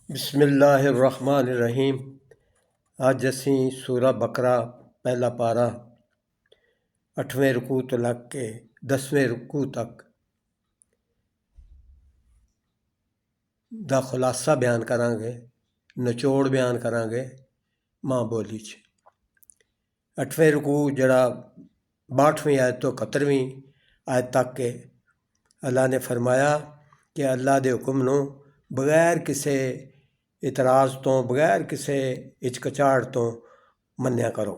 बिस्मिल्लाहिर्रहमानिर्रहीम। अज असी सूरा बकरा पहला पारा 8वें रुकू तो लग के 10वें रुकू तक दा खुलासा बयान करांगे, निचोड़ बयान करांगे मां बोली च। 8वें रुकू जड़ा 62वीं आयत तो 71वीं आयत तक के अल्लाह ने फरमाया कि अल्लाह के हुक्म नूं बगैर किसी इतराज़ तो, बगैर किसी हिचकिचाहट तो मन्निया करो।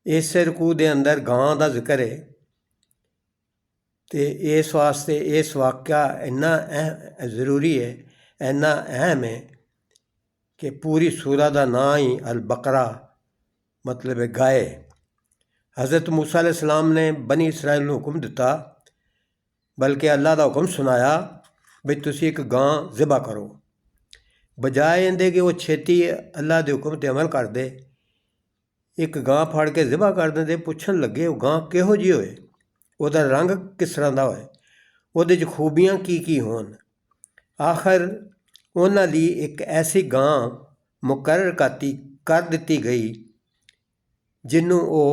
इस रुकू के अंदर गां का जिक्र है तो इस वास्ते इस वाक़या इन्ना ज़रूरी है, इन्ना अहम है कि पूरी सूरत का नाम ही अल बकरा मतलब है गाय। हज़रत मूसा अलैहिस्सलाम ने बनी इसराइल को हुक्म दिता, बल्कि अल्लाह का हुक्म सुनाया भी तुसी एक गां ज़िबा करो। बजाए इंदे कि वो छेती अल्लाह के हुक्म पर अमल कर दे, एक गां फड़ के ज़िबा कर देंदे। पुछन लगे वो गां किहो जी होए, ਉਹਦਾ रंग किस तरह का होए, ਉਹਦੇ 'ਚ खूबियाँ की होन। आखिर उन्हां लई एक ऐसी गां मुकर्रर कर दिती गई जिन्हों वो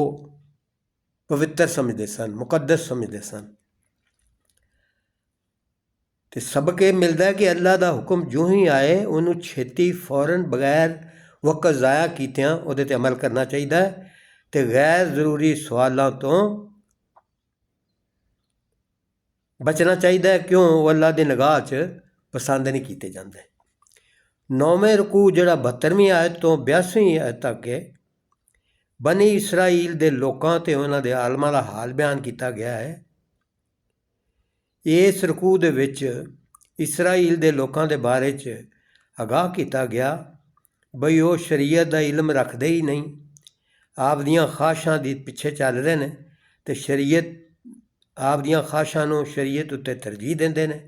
पवित्र समझते सन, मुकद्दस समझते सन। तो सबक ये मिलता है कि अल्लाह का हुक्म जो ही आए उन्होंने छेती फौरन बगैर वक्त ज़ाया कीतियां उहदे ते अमल करना चाहिए तो गैर ज़रूरी सवालों तो बचना चाहिए। क्यों? वो अल्लाह की निगाह च पसंद नहीं किए जाते। 9वें रुकू जड़ा 72वीं आयत तो 82वीं आयत तक है बनी इसराइल के लोगों ते उन्हां दे आलमां दा हाल बयान किया गया है। इस रुकू दे विच इसराइल के लोगों के बारे च आगाह किया गया बई वो शरीयत का इल्म रखते ही नहीं, आप दियां ख्वाहिशां दे पिछे चल रहे हैं तो शरीयत आप दियां ख्वाहिशां नूं शरीयत उत्ते तरजीह देंदे ने।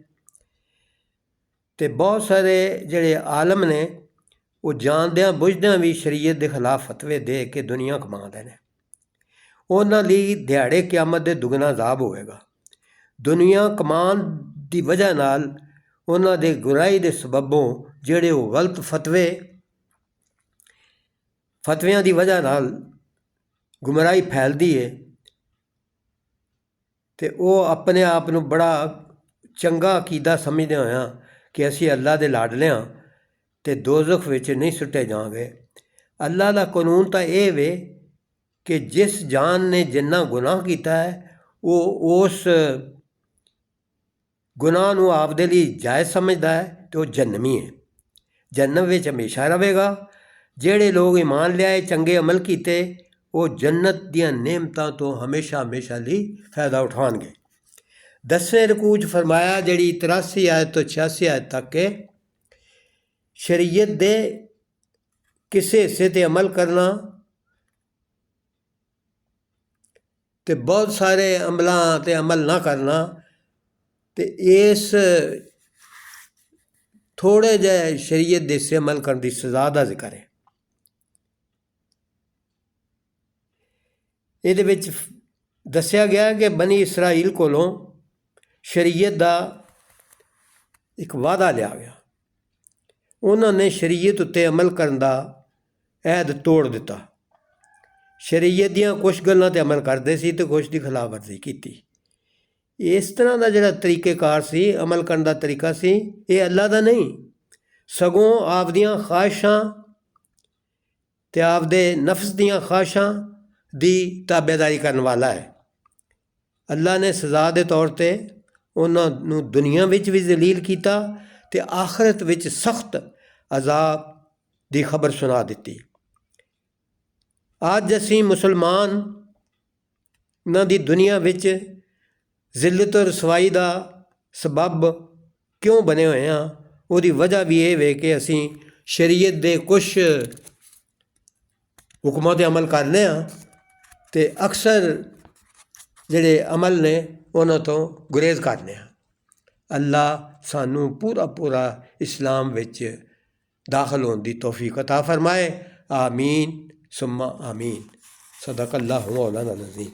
तो बहुत सारे जिहड़े आलम ने वो जानदियां बुझदियां भी शरीयत के खिलाफ फतवे दे के दुनिया कमाते हैं। उन्हां लई दिहाड़े क़यामत दे दुगना अज़ाब होएगा। दुनिया कमान की वजह नाल उन्हां दे गुराही के सबबों जिहड़े वो गलत फतवियां की वजह नाल गुमराही फैलती है तो वो अपने आप नूं बड़ा चंगा अकीदा समझदे होया कि असी अल्लाह दे लाडले हाँ तो दोज़ख विच नहीं सुट्टे जांगे। अल्लाह का कानून तो यह वे कि जिस जान ने जिन्ना गुनाह किया है वो उस गुनाह नूं आपदे लई जायज़ समझदा है तो जन्नमी है, जन्नम विच हमेशा रहेगा। जिहड़े लोग ईमान लियाए चंगे अमल किए वो जन्नत दियां नेमतां तो हमेशा हमेशा लई फायदा उठाणगे। 10वें रुकू च फरमाया जिहड़ी 83 आयत तो 86 आयत तक है शरीयत दे किसी हिस्से ते अमल करना तो बहुत सारे अमलों ते अमल ना करना तो इस थोड़े जिहे शरीयत दे हिस्से अमल करने की सज़ा का जिक्र है। ਇਹਦੇ ਵਿੱਚ ਦੱਸਿਆ ਗਿਆ ਕਿ ਬਨੀ ਇਸਰਾਈਲ ਕੋਲੋਂ ਸ਼ਰੀਅਤ ਦਾ ਇੱਕ ਵਾਅਦਾ ਲਿਆ ਗਿਆ। ਉਹਨਾਂ ਨੇ ਸ਼ਰੀਅਤ ਉੱਤੇ ਅਮਲ ਕਰਨ ਦਾ ਅਹਿਦ ਤੋੜ ਦਿੱਤਾ। ਸ਼ਰੀਅਤ ਦੀਆਂ ਕੁਛ ਗੱਲਾਂ 'ਤੇ ਅਮਲ ਕਰਦੇ ਸੀ ਅਤੇ ਕੁਛ ਦੀ ਖਿਲਾਫਵਰਜ਼ੀ ਕੀਤੀ। ਇਸ ਤਰ੍ਹਾਂ ਦਾ ਜਿਹੜਾ ਤਰੀਕੇਕਾਰ ਸੀ, ਅਮਲ ਕਰਨ ਦਾ ਤਰੀਕਾ ਸੀ, ਇਹ ਅੱਲਾ ਦਾ ਨਹੀਂ ਸਗੋਂ ਆਪਦੀਆਂ ख्वाहिशां ਅਤੇ ਆਪਦੇ ਨਫਸ ਦੀਆਂ ख्वाहिशां ਦੀ ਤਾਬੇਦਾਰੀ ਕਰਨ ਵਾਲਾ ਹੈ। ਅੱਲਾ ਨੇ ਸਜ਼ਾ ਦੇ ਤੌਰ 'ਤੇ ਉਹਨਾਂ ਨੂੰ ਦੁਨੀਆ ਵਿੱਚ ਵੀ ਜ਼ਲੀਲ ਕੀਤਾ ਅਤੇ ਆਖਰਤ ਵਿੱਚ ਸਖਤ ਅਜ਼ਾਬ ਦੀ ਖਬਰ ਸੁਣਾ ਦਿੱਤੀ। ਅੱਜ ਅਸੀਂ ਮੁਸਲਮਾਨਾਂ ਦੀ ਦੁਨੀਆ ਵਿੱਚ ਜ਼ਿਲਤ ਰਸਵਾਈ ਦਾ ਸਬੱਬ ਕਿਉਂ ਬਣੇ ਹੋਏ ਹਾਂ, ਉਹਦੀ ਵਜ੍ਹਾ ਵੀ ਇਹ ਵੇ ਕਿ ਅਸੀਂ ਸ਼ਰੀਅਤ ਦੇ ਕੁਛ ਹੁਕਮਾਂ 'ਤੇ ਅਮਲ ਕਰਨੇ ਹਾਂ तो अक्सर जिहड़े अमल ने उन्हां तो गुरेज करने। अल्लाह सानू पूरा इस्लाम विच दाखिल होने की तौफीक अता फरमाए। आमीन सुम्मा आमीन। सदक अल्लाहु मौलाना अज़ीम।